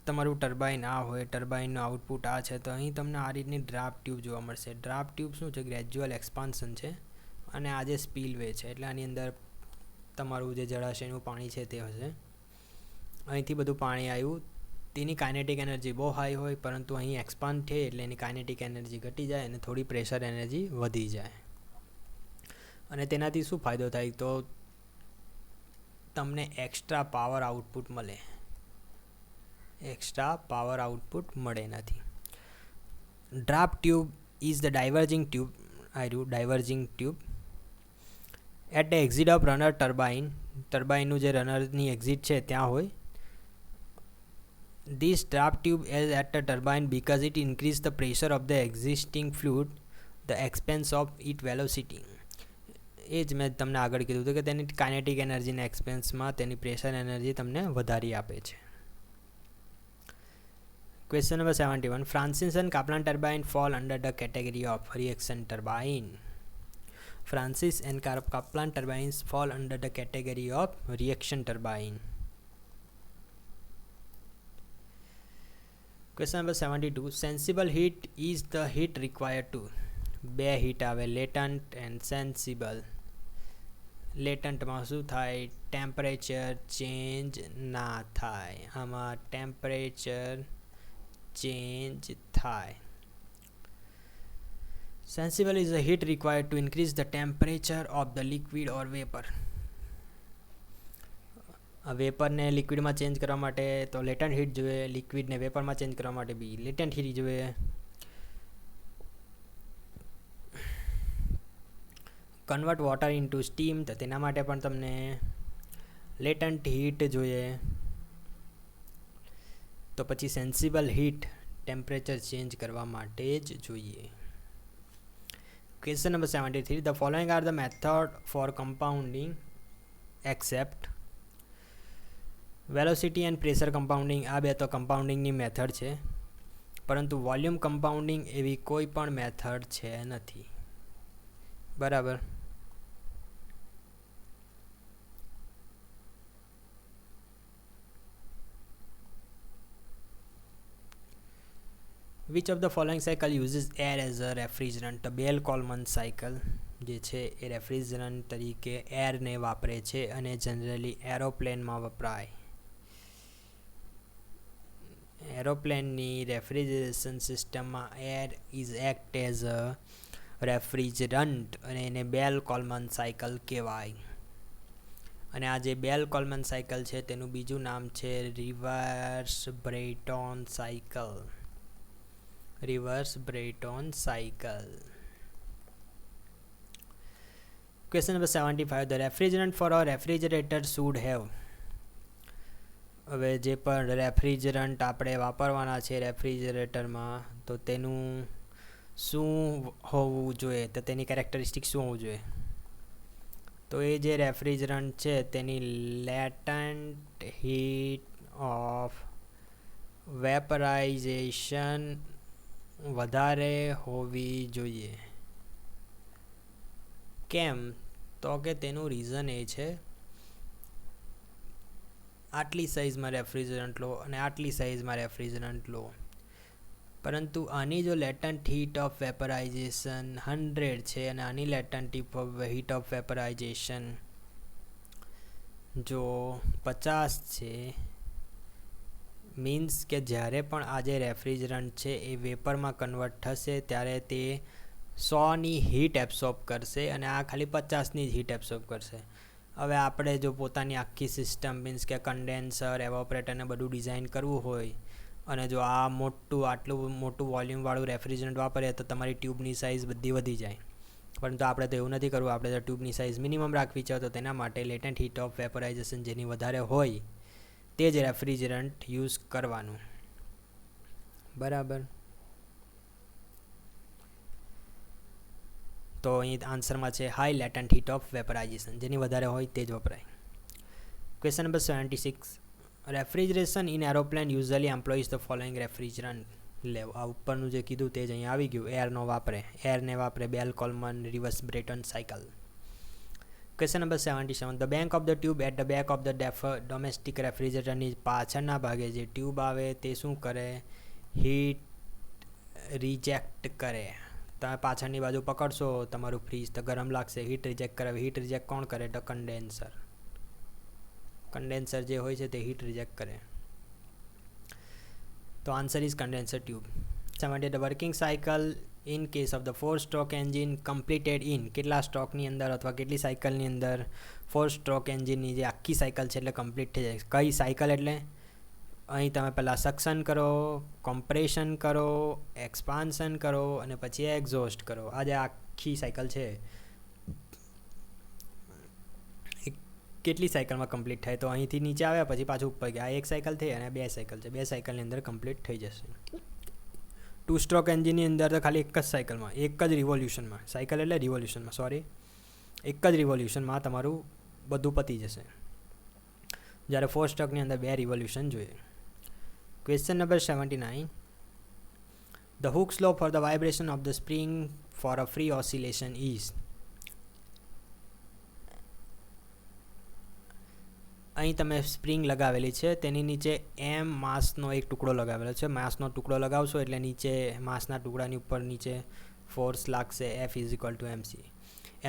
તમારું ટર્બાઇન આ હોય, ટર્બાઇનનું આઉટપુટ આ છે, તો અહીં તમને આ રીતની ડ્રાફ્ટ ટ્યુબ જોવા મળશે. ડ્રાફ્ટ ટ્યુબ શું છે? ગ્રેજ્યુઅલ એક્સપાન્શન છે, અને આ જે સ્પીલવે છે એટલે આની અંદર તમારું જે જળાશયનું પાણી છે તે હશે. અહીંથી બધું પાણી આવ્યું, તેની કાઇનેટિક એનર્જી બહુ હાઈ હોય, પરંતુ અહીં એક્સપાન્ડ થાય એટલે એની કાઇનેટિક એનર્જી ઘટી જાય અને થોડી પ્રેશર એનર્જી વધી જાય. અને તેનાથી શું ફાયદો થાય? તો તમને એક્સ્ટ્રા પાવર આઉટપુટ મળે. એક્સ્ટ્રા પાવર આઉટપુટ મળે નથી. Draft tube is the diverging tube. Diverging tube at the exit of runner turbine. ટર્બાઇનનું જે રનરની એક્ઝિટ છે ત્યાં હોય. This draft tube is at the turbine because it increases the pressure of the existing fluid, the expense of its velocity. એ જ મેં તમને આગળ કીધું હતું કે તેની કાઇનેટિક એનર્જીના એક્સપેન્સમાં તેની પ્રેશર એનર્જી તમને વધારી આપે છે. Question number 71. Francis and Kaplan turbine fall under the category of reaction turbine. Francis and Kaplan turbines fall under the category of reaction turbine. Question number 72. Sensible heat is the heat required to. બે heat આવે, latent and sensible. લેટન્ટમાં શું થાય? Temperature change ના થાય. આમાં temperature change થાય. Sensible is the heat required to increase the temperature of the liquid or vapor. વેપરને લિક્વિડમાં ચેન્જ કરવા માટે તો લેટન્ટ હીટ જોઈએ, લિક્વિડને વેપરમાં ચેન્જ કરવા માટે બી લેટન્ટ હીટ જોઈએ. કન્વર્ટ વોટર ઇન્ટુ સ્ટીમ, તો તેના માટે પણ તમને લેટન્ટ હીટ જોઈએ. તો પછી સેન્સિબલ હીટ ટેમ્પરેચર ચેન્જ કરવા માટે જ જોઈએ. Question number 73. The following are the method for compounding except velocity and pressure compounding. આ બે તો કમ્પાઉન્ડિંગની મેથડ છે, પરંતુ વોલ્યુમ કમ્પાઉન્ડિંગ એવી કોઈ પણ મેથડ છે નથી. બરાબર. Which of the following cycle uses air as a refrigerant? The Bell Coleman cycle જે છે એ રેફ્રિજરન્ટ તરીકે એરને વાપરે છે અને જનરલી એરોપ્લેનમાં વપરાય. એરોપ્લેનની રેફ્રિજરેશન સિસ્ટમમાં air is act as a refrigerant અને એને બેલ કોલમન સાયકલ કહેવાય. અને આ જે બેલ કોલમન સાયકલ છે તેનું બીજું નામ છે reverse Brayton cycle. Reverse Brayton cycle. Question number 75. The refrigerant for a refrigerator should have. હવે જે પણ રેફ્રિજરન્ટ આપણે વાપરવાના છે રેફ્રિજરેટરમાં તો તેનું શું હોવું જોઈએ, તો તેની કેરેક્ટરિસ્ટિક શું હોવું જોઈએ? તો એ જે રેફ્રિજરન્ટ છે તેની લેટન્ટ હીટ ઓફ વેપરાઇઝેશન વધારે હોવી જોઈએ. કેમ? તો કે તેનું રીઝન એ છે, આટલી સાઇઝમાં રેફ્રિજરન્ટ લો અને આટલી સાઇઝમાં રેફ્રિજરન્ટ લો, પરંતુ આની જો લેટન્ટ હીટ ઓફ વેપરાઇઝેશન 100 છે અને આની લેટન્ટ હીટ ઓફ વેપરાઇઝેશન જો 50 છે, મીન્સ કે જ્યારે પણ આ જે રેફ્રિજરન્ટ છે એ વેપરમાં કન્વર્ટ થશે ત્યારે તે 100ની હીટ એબ્સોર્બ કરશે અને આ ખાલી 50ની જ હીટ એબ્સોર્બ કરશે. હવે આપણે જો પોતાની આખી સિસ્ટમ મીન્સ કે કન્ડેન્સર, એવોપરેટરને બધું ડિઝાઇન કરવું હોય અને જો આ આટલું મોટું વોલ્યુમવાળું રેફ્રિજરન્ટ વાપરીએ તો તમારી ટ્યુબની સાઇઝ બધી વધી જાય. પરંતુ આપણે તો એવું નથી કરવું. આપણે તો ટ્યુબની સાઇઝ મિનિમમ રાખવી છે, તો તેના માટે લેટન્ટ હીટ ઓફ વેપરાઇઝેશન જેની વધારે હોય તે જ રેફ્રિજરન્ટ યુઝ કરવાનું. બરાબર. તો અહીં આન્સરમાં છે હાઈ લેટન્ટ હીટ ઓફ વેપરાઇઝેશન, જેની વધારે હોય તે જ વપરાય. Question number 76. Refrigeration in aeroplane usually employees the following refrigerant. આ ઉપરનું જે કીધું તે જ અહીં આવી ગયું. એરને વાપરે Bell Coleman reverse Brayton cycle. Question number 77. The back of the tube at the back of the domestic રેફ્રિજરેટરની પાછળના ભાગે જે ટ્યુબ આવે તે શું કરે? હીટ રિજેક્ટ કરે. તમે પાછળની બાજુ પકડશો તમારું ફ્રીજ તો ગરમ લાગશે, હીટ રિજેક્ટ કરે. હીટ રિજેક્ટ કોણ કરે? તો કન્ડેન્સર જે હોય છે તે હીટ રિજેક્ટ કરે. તો answer is condenser tube. 78. The working cycle in case of the four stroke engine completed in. કેટલા સ્ટ્રોકની અંદર અથવા કેટલી સાયકલની અંદર 4-સ્ટ્રોક એન્જિનની જે આખી સાયકલ છે એટલે કમ્પ્લીટ થઈ જાય? કઈ સાયકલ એટલે અહીં તમે પહેલાં સક્શન કરો, કોમ્પ્રેશન કરો, એક્સપાન્શન કરો અને પછી એક્ઝોસ્ટ કરો. આ જે આખી સાયકલ છે એ કેટલી સાયકલમાં કમ્પ્લીટ થાય? તો અહીંથી નીચે આવ્યા પછી પાછું ઉપર ગયા. આ એક સાયકલ થઈ અને 2 સાયકલ છે. 2 સાયકલની અંદર કમ્પ્લીટ થઈ જશે. 2-સ્ટ્રોક એન્જિનની અંદર તો ખાલી એક જ સાયકલમાં, એક જ રિવોલ્યુશનમાં, સાયકલ એટલે રિવોલ્યુશનમાં, સોરી, એક જ રિવોલ્યુશનમાં તમારું બધું પતી જશે. જ્યારે 4-સ્ટ્રોકની અંદર 2 રિવોલ્યુશન જોઈએ. Question number 79. The Hooke's law for the vibration of the spring for a free oscillation is. અહીં તમે સ્પ્રિંગ લગાવેલી છે, તેની નીચે એમ માસનો એક ટુકડો લગાવેલો છે. માસનો ટુકડો લગાવશો એટલે નીચે માસના ટુકડાની ઉપર નીચે ફોર્સ લાગશે F =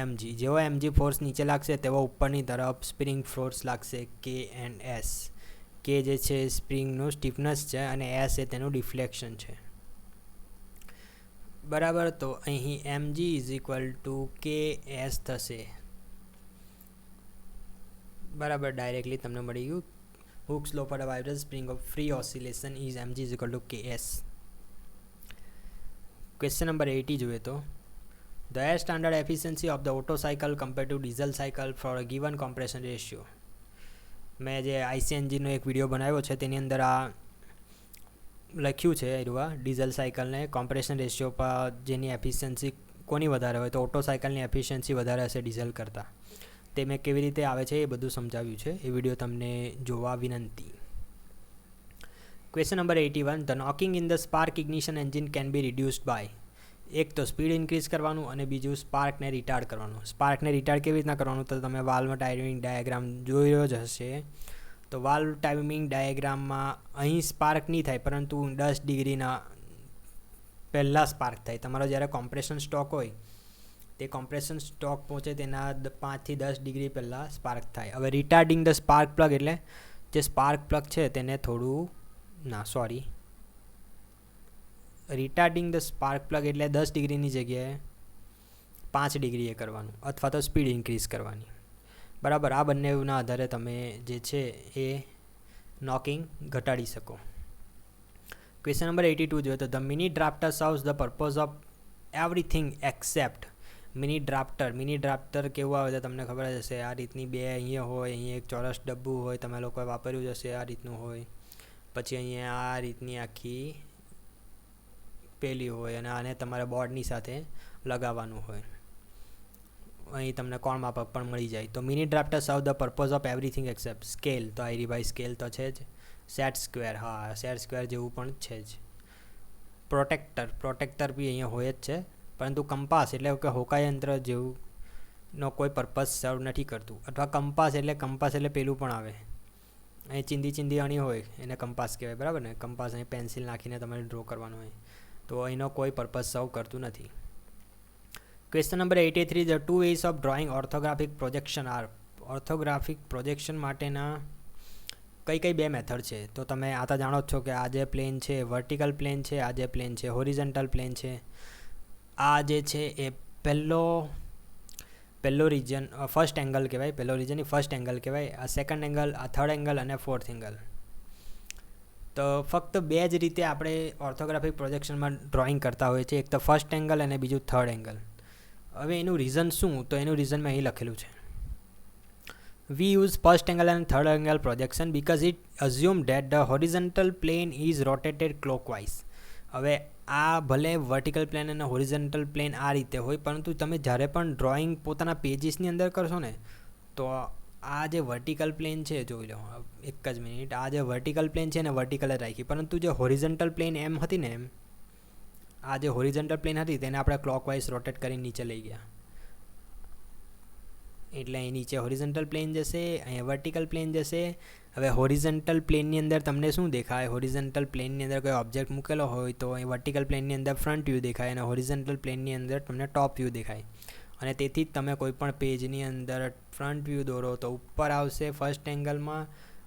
mg. જેવો mg ફોર્સ નીચે લાગશે તેવો ઉપરની તરફ સ્પ્રિંગ ફોર્સ લાગશે K&S. કે જે છે સ્પ્રિંગનું સ્ટીફનેસ છે અને S એ તેનું ડિફ્લેક્શન છે. બરાબર. તો અહીં mg = KS થશે. બરાબર, ડાયરેક્ટલી તમને મળી ગયું. Hooke's law for the vibration spring of free oscillation is mg = KS. Question number 80 જોઈએ તો the air standard efficiency of the Otto cycle compare to diesel cycle for a given compression ratio. મેં જે IC એન્જિનનો એક video બનાવ્યો છે તેની અંદર આ લખ્યું છે ડીઝલ સાયકલને કોમ્પ્રેશન રેશિયો પર જેની એફિશિયન્સી કોની વધારે હોય તો ઓટો સાયકલની એફિશિયન્સી વધારે હશે ડીઝલ કરતાં. તે મેં કેવી રીતે આવે છે એ બધું સમજાવ્યું છે. એ વિડીયો તમને જોવા વિનંતી. Question number 81. The knocking in the spark ignition engine can be reduced by. એક તો સ્પીડ ઇન્ક્રીઝ કરવાનું અને બીજું સ્પાર્કને રિટાર્ડ કરવાનું. સ્પાર્કને રિટાર્ડ કેવી રીતના કરવાનું? તો તમે વાલ્વ ટાઇમિંગ ડાયાગ્રામ જોયો જ હશે. તો વાલ્વ ટાઇમિંગ ડાયાગ્રામમાં અહીં સ્પાર્ક નહીં થાય પરંતુ 10 ડિગ્રીના પહેલાં સ્પાર્ક થાય. તમારો જ્યારે કોમ્પ્રેશન સ્ટોક હોય તે કોમ્પ્રેશન સ્ટોક પહોંચે તેના 5 થી 10 ડિગ્રી પહેલાં સ્પાર્ક થાય. હવે રિટાર્ડિંગ ધ સ્પાર્ક પ્લગ એટલે જે સ્પાર્ક પ્લગ છે તેને રિટાર્ડિંગ ધ સ્પાર્ક પ્લગ એટલે 10 ડિગ્રીની જગ્યાએ 5 ડિગ્રીએ કરવાનું અથવા તો સ્પીડ ઇન્ક્રીઝ કરવાની. બરાબર, આ બંનેના આધારે તમે જે છે એ નોકિંગ ઘટાડી શકો. ક્વેશ્ચન નંબર 82 જોઈએ તો the mini drafter serves the purpose of everything accept. Mini drafter કેવું આવે તો તમને ખબર જ હશે. આ રીતની બે અહીંયા હોય, અહીંયા એક ચોરસ ડબ્બું હોય, તમે લોકોએ વાપર્યું જ હશે. આ રીતનું હોય, પછી અહીંયા આ રીતની આખી પેલી હોય અને આને તમારે બોર્ડની સાથે લગાવવાનું હોય. અહીં તમને કોણ માપક પણ મળી જાય. તો મિની ડ્રાફ્ટર સર્વ the purpose of everything accept scale. તો આઈ ભાઈ સ્કેલ તો છે જ. સેટ સ્ક્વેર, હા સેટ સ્ક્વેર જેવું પણ છે જ. પ્રોટેક્ટર બી અહીંયા હોય જ છે, પરંતુ કંપાસ એટલે કે હોકાઈ યંત્ર જેવું કોઈ પર્પઝ સર્વ નથી કરતું. અથવા કંપાસ એટલે પેલું પણ આવે, અહીં ચીંદી અણી હોય એને કંપાસ કહેવાય. બરાબર ને, કંપાસ અહીં પેન્સિલ નાખીને તમારે ડ્રો કરવાનું હોય, તો અહીંનો કોઈ પર્પઝ સર્વ કરતું નથી. Question number 83 the 2 ways of drawing orthographic projection are. Orthographic projection માટેના કઈ બે મેથડ છે. તો તમે આ તો જાણો જ છો કે આ જે પ્લેન છે વર્ટિકલ પ્લેન છે, આ જે પ્લેન છે હોરિઝોન્ટલ પ્લેન છે. આ જે છે એ પહેલો રીજન ફર્સ્ટ એંગલ કહેવાય, પહેલો રીજનની ફર્સ્ટ એંગલ કહેવાય. આ સેકન્ડ એંગલ, આ થર્ડ એંગલ અને ફોર્થ એંગલ. તો ફક્ત બે જ રીતે આપણે ઓર્થોગ્રાફિક પ્રોજેક્શનમાં ડ્રોઈંગ કરતા હોઈએ છીએ, એક તો ફર્સ્ટ એંગલ અને બીજું થર્ડ એંગલ. હવે એનું રીઝન શું? તો એનું રીઝન મેં અહીં લખેલું છે. We use first angle and third angle projection because it assumes that the horizontal plane is rotated clockwise. હવે આ ભલે વર્ટિકલ પ્લેન અને હોરિઝોન્ટલ પ્લેન આ રીતે હોય, પરંતુ તમે જ્યારે પણ ડ્રોઈંગ પોતાના પેજીસની અંદર કરશો ને, તો આ જે વર્ટિકલ પ્લેન છે, જોઈ લો એક જ મિનિટ, આ જે વર્ટિકલ પ્લેન છે ને વર્ટિકલ જ રાખી, પરંતુ જે હોરિઝોન્ટલ પ્લેન એમ હતી ને, આ જે હોરિઝોન્ટલ પ્લેન હતી તેને આપણે ક્લોકવાઇઝ રોટેટ કરીને નીચે લઈ ગયા. એટલે અહીં નીચે હોરિઝોન્ટલ પ્લેન જશે, અહીંયા વર્ટિકલ પ્લેન જશે. હવે હોરિઝોન્ટલ પ્લેનની અંદર તમને શું દેખાય? હોરિઝોન્ટલ પ્લેનની અંદર કોઈ ઓબ્જેક્ટ મૂકેલો હોય તો અહીં વર્ટિકલ પ્લેનની અંદર ફ્રન્ટ વ્યૂ દેખાય અને હોરિઝોન્ટલ પ્લેનની અંદર તમને ટોપ વ્યૂ દેખાય. અને તેથી જ તમે કોઈ પણ પેજની અંદર ફ્રન્ટ વ્યૂ દોરો તો ઉપર આવશે ફર્સ્ટ એંગલમાં,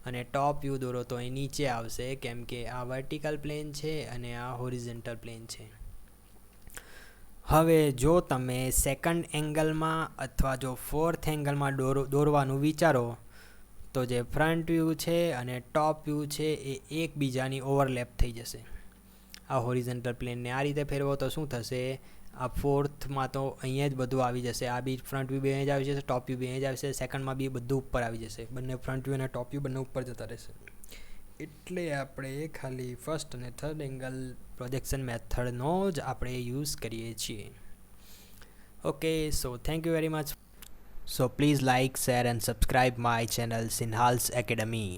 અને ટોપ વ્યૂ દોરો તો અહીં નીચે આવશે, કેમ કે આ વર્ટિકલ પ્લેન છે અને આ હોરિઝોન્ટલ પ્લેન છે. હવે જો તમે સેકન્ડ એંગલમાં અથવા જો ફોર્થ એંગલમાં દોરવાનું વિચારો તો જે ફ્રન્ટ વ્યૂ છે અને ટોપ વ્યૂ છે એ એકબીજાની ઓવરલેપ થઈ જશે. આ હોરિઝોન્ટલ પ્લેનને આ રીતે ફેરવો તો શું થશે? આ ફોર્થમાં તો અહીંયા જ બધું આવી જશે. આ બી ફ્રન્ટ વ્યૂ બી અહીંયા જ આવી જશે, ટોપ વ્યૂ બી અહીંયા જ આવી જશે, સેકન્ડમાં બી બધું ઉપર આવી જશે. બંને ફ્રન્ટ વ્યૂ અને ટોપ વ્યૂ બંને ઉપર જતા રહેશે. એટલે આપણે ખાલી ફર્સ્ટ અને થર્ડ એંગલ પ્રોજેક્શન મેથડનો જ આપણે યુઝ કરીએ છીએ. Okay, so thank you very much. So please like, share and subscribe my channel Sinhal's Academy.